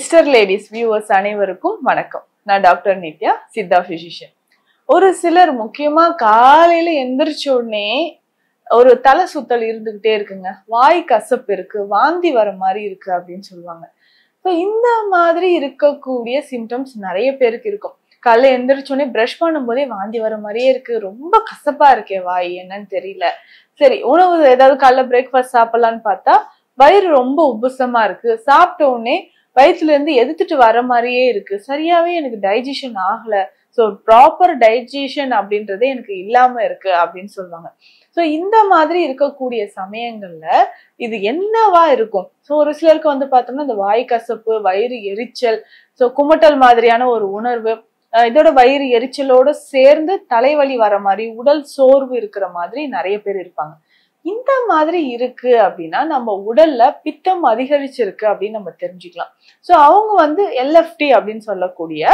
Mister ladies viewers அனைவருக்கும் வணக்கம். நான் டாக்டர் நித்யா, சித்தா பிசிஷியன். ஒரு சிலர் முக்கியமா காலையில எந்திரிச்ச உடனே ஒரு தலை சுத்தல் இருந்துகிட்டே இருக்குங்க, வாய் கசப்பு இருக்கு, வாந்தி வர மாதிரி இருக்கு அப்படின்னு சொல்லுவாங்க. ஸோ இந்த மாதிரி இருக்கக்கூடிய சிம்டம்ஸ் நிறைய பேருக்கு இருக்கும். காலைல எந்திரிச்சோடனே பிரஷ் பண்ணும் போதே வாந்தி வர மாதிரியே இருக்கு, ரொம்ப கசப்பா இருக்கே வாய், என்னன்னு தெரியல. சரி, உணவு ஏதாவது காலைல பிரேக்ஃபாஸ்ட் சாப்பிடலான்னு பார்த்தா வயிறு ரொம்ப உப்புசமா இருக்கு, சாப்பிட்ட உடனே வயிற்றுல இருந்து எதிர்த்துட்டு வர மாதிரியே இருக்கு, சரியாவே எனக்கு டைஜஷன் ஆகல, ஸோ ப்ராப்பர் டைஜஷன் அப்படின்றதே எனக்கு இல்லாம இருக்கு அப்படின்னு சொல்லுவாங்க. ஸோ இந்த மாதிரி இருக்கக்கூடிய சமயங்கள்ல இது என்னவா இருக்கும்? ஸோ ஒரு சிலருக்கு வந்து பார்த்தோம்னா இந்த வாய் கசப்பு, வயிறு எரிச்சல், ஸோ குமட்டல் மாதிரியான ஒரு உணர்வு, இதோட வயிறு எரிச்சலோட சேர்ந்து தலைவலி வர மாதிரி, உடல் சோர்வு இருக்கிற மாதிரி நிறைய பேர் இருப்பாங்க. இந்த மாதிரி இருக்கு அப்படின்னா நம்ம உடல்ல பித்தம் அதிகரிச்சிருக்கு அப்படின்னு நம்ம தெரிஞ்சுக்கலாம். ஸோ அவங்க வந்து LFT அப்படின்னு சொல்லக்கூடிய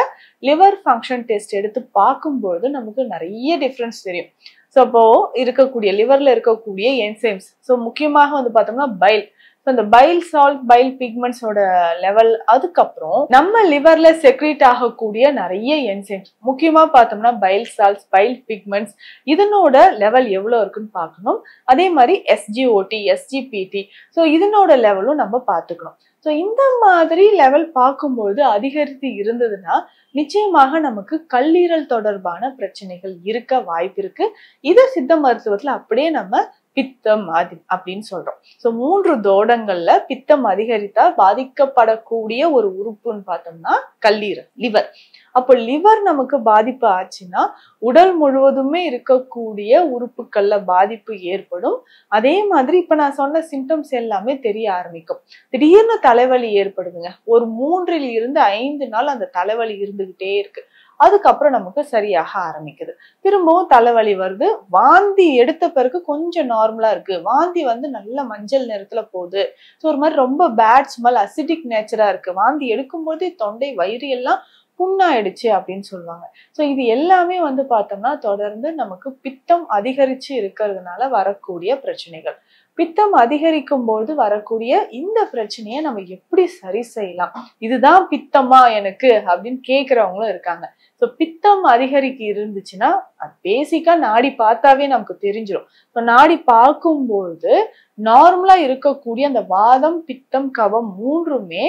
லிவர் ஃபங்க்ஷன் டெஸ்ட் எடுத்து பார்க்கும்போது நமக்கு நிறைய டிஃப்ரென்ஸ் தெரியும். ஸோ அப்போ இருக்கக்கூடிய லிவர்ல இருக்கக்கூடிய என்சைம்ஸ், ஸோ முக்கியமாக வந்து பார்த்தோம்னா பைல், இந்த பைல் சால்ட், பைல் பிக்மெண்ட்ஸோட லெவல், அதுக்கப்புறம் நம்ம லிவர்ல செக்ரீட் ஆகக்கூடிய நிறைய என்சைம்ஸ், முக்கியமா பார்த்தோம்னா பைல் சால்ட்ஸ், பைல் பிக்மெண்ட்ஸ், இதனோட லெவல் எவ்வளவு இருக்குன்னு பார்க்கணும். அதே மாதிரி SGOT, SGPT, ஸோ இதனோட லெவலும் நம்ம பார்த்துக்கணும். ஸோ இந்த மாதிரி லெவல் பார்க்கும்போது அதிகரித்து இருந்ததுன்னா நிச்சயமாக நமக்கு கல்லீரல் தொடர்பான பிரச்சனைகள் இருக்க வாய்ப்பு இருக்கு. இது சித்த மருத்துவத்துல அப்படியே நம்ம பித்தம் அப்படின்னு சொல்றோம். ஸோ 3 தோடங்கள்ல பித்தம் அதிகரித்தால் பாதிக்கப்படக்கூடிய ஒரு உறுப்புன்னு பார்த்தோம்னா கல்லீரல், லிவர். அப்போ லிவர் நமக்கு பாதிப்பு ஆச்சுன்னா உடல் முழுவதுமே இருக்கக்கூடிய உறுப்புகள்ல பாதிப்பு ஏற்படும். அதே மாதிரி இப்ப நான் சொன்ன சிம்டம்ஸ் எல்லாமே தெரிய ஆரம்பிக்கும். திடீர்னு தலைவலி ஏற்படுதுங்க, ஒரு 3 இருந்து 5 நாள் அந்த தலைவலி இருந்துகிட்டே இருக்கு, அதுக்கப்புறம் நமக்கு சரியாக ஆரம்பிக்குது, திரும்பவும் தலைவலி வருது, வாந்தி எடுத்த பிறகு கொஞ்சம் நார்மலா இருக்கு, வாந்தி வந்து நல்ல மஞ்சள் நிறத்துல போகுது, ஸோ ஒரு மாதிரி ரொம்ப பேட் ஸ்மெல், அசிடிக் நேச்சரா இருக்கு, வாந்தி எடுக்கும் போதே தொண்டை வயிறு எல்லாம் புண்ணாயிடுச்சு அப்படின்னு சொல்லுவாங்க. ஸோ இது எல்லாமே வந்து பார்த்தோம்னா தொடர்ந்து நமக்கு பித்தம் அதிகரிச்சு இருக்கிறதுனால வரக்கூடிய பிரச்சனைகள். பித்தம் அதிகரிக்கும் போது வரக்கூடிய இந்த பிரச்சனையை நம்ம எப்படி சரி செய்யலாம், இதுதான் பித்தமா எனக்கு அப்படின்னு கேட்கிறவங்களும் இருக்காங்க. ஸோ பித்தம் அதிகரிக்க இருந்துச்சுன்னா பேசிக்கா நாடி பார்த்தாவே நமக்கு தெரிஞ்சிடும். ஸோ நாடி பார்க்கும்போது நார்மலா இருக்கக்கூடிய அந்த வாதம், பித்தம், கபம் மூன்றுமே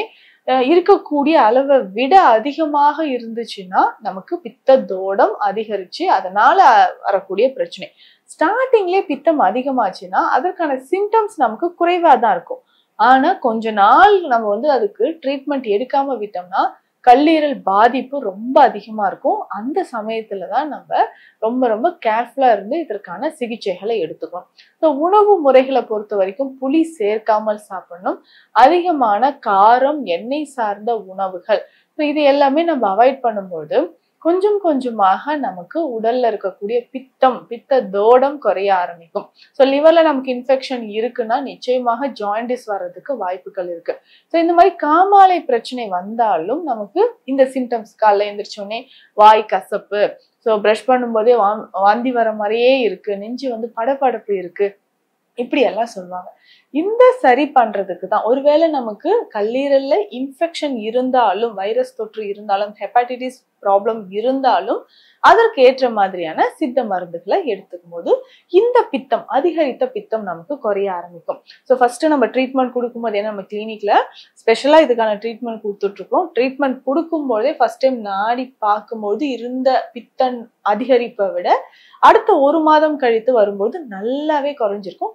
இருக்கக்கூடிய அளவை விட அதிகமாக இருந்துச்சுன்னா நமக்கு பித்த தோடம் அதிகரிச்சு அதனால வரக்கூடிய பிரச்சனை. ஸ்டார்டிங்லேயே பித்தம் அதிகமாச்சுன்னா அதற்கான சிம்டம்ஸ் நமக்கு குறைவா தான் இருக்கும். ஆனா கொஞ்ச நாள் நம்ம வந்து அதுக்கு ட்ரீட்மெண்ட் எடுக்காம விட்டோம்னா கல்லீரல் பாதிப்பு ரொம்ப அதிகமா இருக்கும். அந்த சமயத்துலதான் நம்ம ரொம்ப ரொம்ப கேர்ஃபுல்லா இருந்து இதற்கான சிகிச்சைகளை எடுத்துக்கணும். ஸோ உணவு முறைகளை பொறுத்த வரைக்கும் புளி சேர்க்காமல் சாப்பிடணும். அதிகமான காரம், எண்ணெய் சார்ந்த உணவுகள், ஸோ இது எல்லாமே நம்ம அவாய்ட் பண்ணும்போது கொஞ்சம் கொஞ்சமாக நமக்கு உடல்ல இருக்கக்கூடிய பித்த தோடம் குறைய ஆரம்பிக்கும். ஸோ லிவர்ல நமக்கு இன்ஃபெக்ஷன் இருக்குன்னா நிச்சயமாக ஜாயிண்டிஸ் வர்றதுக்கு வாய்ப்புகள் இருக்கு. ஸோ இந்த மாதிரி காமாலை பிரச்சனை வந்தாலும் நமக்கு இந்த சிம்டம்ஸ், காலைல எந்திரிச்சோடனே வாய் கசப்பு, ஸோ பிரஷ் பண்ணும்போதே வாந்தி வர மாதிரியே இருக்கு, நெஞ்சு வந்து படபடப்பு இருக்கு, இப்படி எல்லாம் சொல்லுவாங்க. இந்த சரி பண்றதுக்கு தான், ஒருவேளை நமக்கு கல்லீரல்ல இன்ஃபெக்ஷன் இருந்தாலும், வைரஸ் தொற்று இருந்தாலும், ஹெப்பாட்டிட்டிஸ் ப்ராப்ளம் இருந்தாலும் அதற்கு ஏற்ற மாதிரியான சித்த மருந்துகளை எடுத்துக்கும் போது இந்த பித்தம், அதிகரித்த பித்தம் நமக்கு குறைய ஆரம்பிக்கும். ஸோ ஃபர்ஸ்ட் நம்ம ட்ரீட்மெண்ட் கொடுக்கும்போது, ஏன்னா நம்ம கிளினிக்ல ஸ்பெஷலா இதுக்கான ட்ரீட்மெண்ட் கொடுத்துட்டு இருக்கோம், ட்ரீட்மெண்ட் கொடுக்கும் போதே ஃபர்ஸ்ட் டைம் நாடி பார்க்கும்போது இருந்த பித்தம் அதிகரிப்பை விட அடுத்த 1 மாதம் கழித்து வரும்போது நல்லாவே குறைஞ்சிருக்கும்.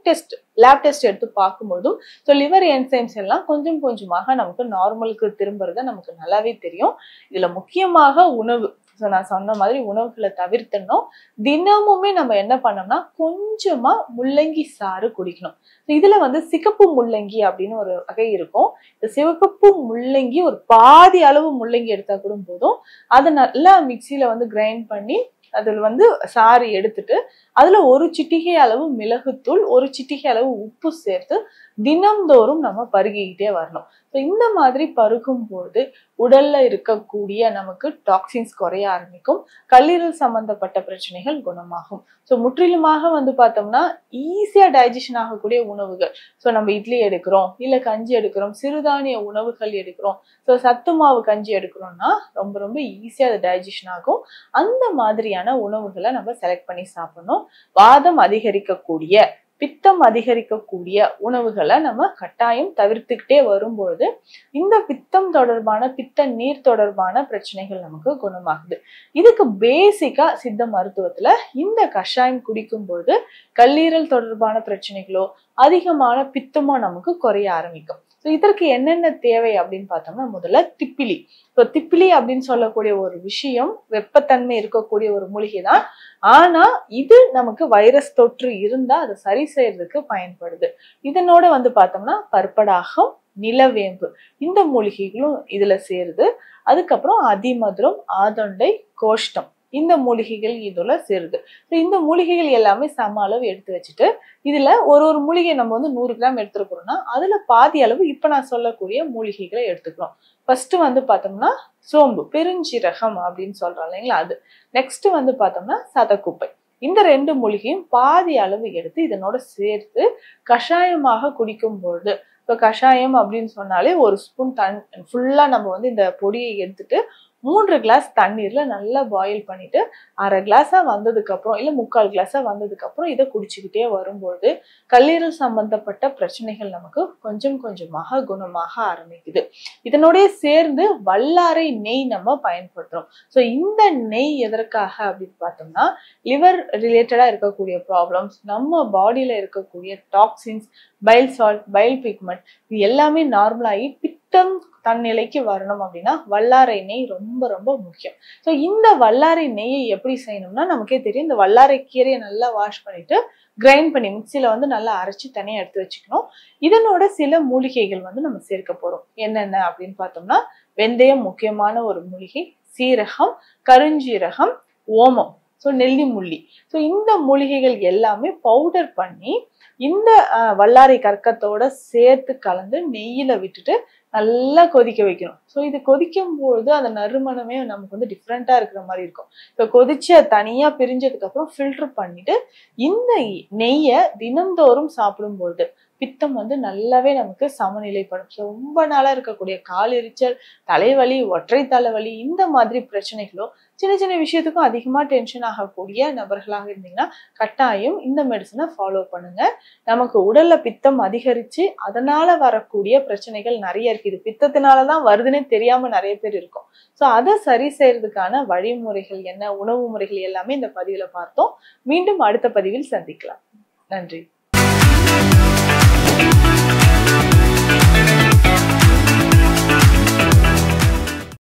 லேப் டெஸ்ட் எடுத்து பார்க்கும்போதும் ஸோ லிவர் என்சைம்ஸ் எல்லாம் கொஞ்சம் கொஞ்சமாக நமக்கு நார்மலுக்கு திரும்புறத நமக்கு நல்லாவே தெரியும். இதுல முக்கியமாக உணவு, ஸோ நான் சொன்ன மாதிரி உணவுகளை தவிர்த்தணும். தினமுமே நம்ம என்ன பண்ணோம்னா கொஞ்சமா முள்ளங்கி சாறு குடிக்கணும். இதுல வந்து சிகப்பு முள்ளங்கி அப்படின்னு ஒரு வகை இருக்கும். இந்த சிவப்பு முள்ளங்கி ஒரு பாதி அளவு முள்ளங்கி எடுத்தா கூட போதும். அதை நல்லா மிக்சியில வந்து கிரைண்ட் பண்ணி அதுல வந்து சாறு எடுத்துட்டு அதுல 1 சிட்டிகை அளவு மிளகுத்தூள், 1 சிட்டிகை அளவு உப்பு சேர்த்து தினம்தோறும் நம்ம பருகிக்கிட்டே வரணும். ஸோ இந்த மாதிரி பருகும்போது உடல்ல இருக்கக்கூடிய நமக்கு டாக்ஸின்ஸ் குறைய ஆரம்பிக்கும், கல்லீரல் சம்பந்தப்பட்ட பிரச்சனைகள் குணமாகும். ஸோ முற்றிலுமாக வந்து பார்த்தோம்னா ஈஸியா டைஜஷன் ஆகக்கூடிய உணவுகள், ஸோ நம்ம இட்லி எடுக்கிறோம், இல்ல கஞ்சி எடுக்கிறோம், சிறுதானிய உணவுகள் எடுக்கிறோம், ஸோ சத்து மாவு கஞ்சி எடுக்கிறோம்னா ரொம்ப ரொம்ப ஈஸியா அது டைஜஷன் ஆகும். அந்த மாதிரியான உணவுகளை நம்ம செலக்ட் பண்ணி சாப்பிடணும். வாதம் அதிகரிக்கக்கூடிய, பித்தம் அதிகரிக்கக்கூடிய உணவுகளை நம்ம கட்டாயம் தவிர்த்துக்கிட்டே வரும்பொழுது இந்த பித்தம் தொடர்பான, பித்த நீர் தொடர்பான பிரச்சனைகள் நமக்கு குணமாகுது. இதுக்கு பேசிக்கா சித்த மருத்துவத்துல இந்த கஷாயம் குடிக்கும்போது கல்லீரல் தொடர்பான பிரச்சனைகளோ அதிகமான பித்தமோ நமக்கு குறைய ஆரம்பிக்கும். ஸோ இதற்கு என்னென்ன தேவை அப்படின்னு பார்த்தோம்னா, முதல்ல திப்பிலி. ஸோ திப்பிலி அப்படின்னு சொல்லக்கூடிய ஒரு விஷயம் வெப்பத்தன்மை இருக்கக்கூடிய ஒரு மூலிகை தான். ஆனா இது நமக்கு வைரஸ் தொற்று இருந்தா அதை சரி செய்யறதுக்கு பயன்படுது. இதனோட வந்து பார்த்தோம்னா பற்படாகம், நிலவேம்பு இந்த மூலிகைகளும் இதுல சேருது. அதுக்கப்புறம் அதிமதுரம், ஆதொண்டை, கோஷ்டம் இந்த மூலிகைகள் இதுல சேருது. இந்த மூலிகைகள் எல்லாமே சம அளவு எடுத்து வச்சுட்டு இதுல ஒரு ஒரு மூலிகை நம்ம வந்து 100 கிராம் எடுத்துக்கிறோம்னா அதுல பாதி அளவு இப்ப நான் சொல்லக்கூடிய மூலிகைகளை எடுத்துக்கிறோம். ஃபர்ஸ்ட் வந்து பார்த்தோம்னா சோம்பு, பெருஞ்சீரகம் அப்படின்னு சொல்றோம் இல்லைங்களா, அது. நெக்ஸ்ட் வந்து பார்த்தோம்னா சதக்குப்பை. இந்த 2 மூலிகையும் பாதி அளவு எடுத்து இதனோட சேர்த்து கஷாயமாக குடிக்கும்பொழுது, இப்போ கஷாயம் அப்படின்னு சொன்னாலே ஒரு ஸ்பூன் ஃபுல்லா நம்ம வந்து இந்த பொடியை எடுத்துட்டு 3 கிளாஸ் தண்ணீர்ல நல்லா பாயில் பண்ணிட்டு அரை கிளாஸா வந்ததுக்கு அப்புறம் இல்ல 3/4 கிளாஸா வந்ததுக்கு அப்புறம் இதை குடிச்சுக்கிட்டே வரும்போது கல்லீரல் சம்பந்தப்பட்ட பிரச்சனைகள் நமக்கு கொஞ்சம் கொஞ்சமாக குணமாக ஆரம்பிக்குது. இதனோடய சேர்ந்து வல்லாரை நெய் நம்ம பயன்படுத்துறோம். ஸோ இந்த நெய் எதற்காக அப்படின்னு பார்த்தோம்னா, லிவர் ரிலேட்டடா இருக்கக்கூடிய ப்ராப்ளம்ஸ், நம்ம பாடியில இருக்கக்கூடிய toxins, file salt, file pigment இது எல்லாமே நார்மலாகி பித்தம் தன்னிலைக்கு வரணும் அப்படின்னா வல்லாரை நெய் ரொம்ப ரொம்ப முக்கியம். ஸோ இந்த வல்லாரை நெய்யை எப்படி செய்யணும்னா, நமக்கே தெரியும். இந்த வல்லாரை கீரையை நல்லா வாஷ் பண்ணிட்டு கிரைண்ட் பண்ணி மிக்சியில வந்து நல்லா அரைச்சி தனியாக எடுத்து வச்சுக்கணும். இதனோட சில மூலிகைகள் வந்து நம்ம சேர்க்க போறோம். என்னென்ன அப்படின்னு பார்த்தோம்னா, வெந்தயம் முக்கியமான ஒரு மூலிகை, சீரகம், கருஞ்சீரகம், ஓமம், ஸோ நெல்லி முள்ளி. ஸோ இந்த மூலிகைகள் எல்லாமே பவுடர் பண்ணி இந்த வல்லாரை கற்கத்தோட சேர்த்து கலந்து நெய்யில விட்டுட்டு நல்லா கொதிக்க வைக்கணும். ஸோ இது கொதிக்கும் பொழுது அந்த நறுமணமே நமக்கு வந்து டிஃப்ரெண்டா இருக்கிற மாதிரி இருக்கும். இப்போ கொதிச்சு தனியா பிரிஞ்சதுக்கு அப்புறம் ஃபில்டர் பண்ணிட்டு இந்த நெய்யை தினந்தோறும் சாப்பிடும்பொழுது பித்தம் வந்து நல்லாவே நமக்கு சமநிலைப்படும். ஸோ ரொம்ப நாளா இருக்கக்கூடிய கால் எரிச்சல், தலைவலி, ஒற்றை தலைவலி இந்த மாதிரி பிரச்சனைகளோ சின்ன சின்ன விஷயத்துக்கும் அதிகமா டென்ஷன் ஆகக்கூடிய நபர்களாக இருந்தீங்கன்னா கட்டாயம் இந்த மெடிசனை ஃபாலோ பண்ணுங்க. நமக்கு உடல்ல பித்தம் அதிகரிச்சு அதனால வரக்கூடிய பிரச்சனைகள் நிறைய இருக்கு. இது பித்தத்தினாலதான் வருதுன்னே தெரியாம நிறைய பேர் இருக்கும். ஸோ அதை சரி செய்யறதுக்கான வழிமுறைகள் என்ன, உணவு முறைகள் எல்லாமே இந்த பதிவுல பார்த்தோம். மீண்டும் அடுத்த பதிவில் சந்திக்கலாம். நன்றி.